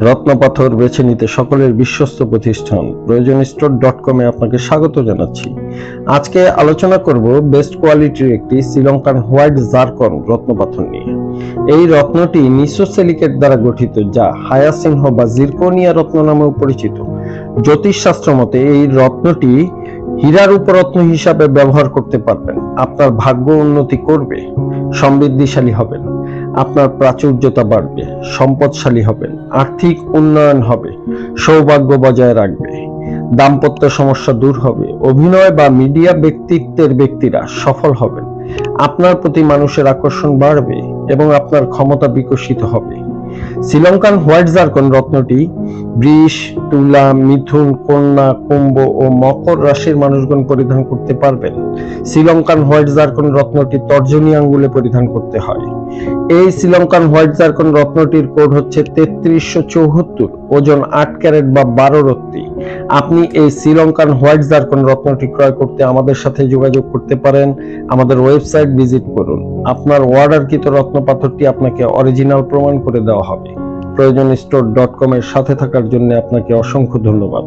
রত্নপাথর বেছে নিতে সকলের বিশ্বস্ত প্রতিষ্ঠান প্রয়োজনস্টোর.com-এ আপনাকে স্বাগত জানাচ্ছি। আজকে আলোচনা করব বেস্ট কোয়ালিটির একটি শ্রীলঙ্কান হোয়াইট জারকন রত্নপাথর নিয়ে। এই রত্নটি নিসোসিলিকেট দ্বারা গঠিত, যা হায়াসিনহ বা জিরকোনিয়া রত্ন নামেও পরিচিত। জ্যোতিষশাস্ত্র মতে এই রত্নটি হীরার উপরত্ন হিসাবে ব্যবহার করতে পারবেন। আপনার ভাগ্য উন্নতি করবে, সমৃদ্ধিশালী হবেন, আপনার প্রাচুর্যতা বাড়বে, সম্পদশালী হবেন, আর্থিক উন্নয়ন হবে, সৌভাগ্য বজায় রাখবে, দাম্পত্য সমস্যা দূর হবে, অভিনয় বা মিডিয়া ব্যক্তিত্বের ব্যক্তিরা সফল হবেন, আপনার প্রতি মানুষের আকর্ষণ বাড়বে এবং আপনার ক্ষমতা বিকশিত হবে। শ্রীলঙ্কান হোয়াইট জারকন রত্নটি বৃষ, তুলা, মিথুন, কন্যা, কুম্ভ ও মকর রাশির মানুষগণ পরিধান করতে পারবেন। শ্রীলঙ্কান হোয়াইট জারকন রত্নটি তর্জনী আঙ্গুলে পরিধান করতে হয়। এই শ্রীলঙ্কান হোয়াইট জারকন রত্নটির কোড হচ্ছে 3374, ওজন 8 ক্যারেট বা 12 রত্তি। আপনি এই শ্রীলঙ্কান হোয়াইট জারকন রত্নটি ক্রয় করতে আমাদের সাথে যোগাযোগ করতে পারেন। আমাদের ওয়েবসাইট ভিজিট করুন। আপনার অর্ডারকৃত রত্নপাথরটি আপনাকে অরিজিনাল প্রমাণ করে দেওয়া হবে। প্রয়োজনস্টোর.com-এর সাথে থাকার জন্য আপনাকে অসংখ্য ধন্যবাদ।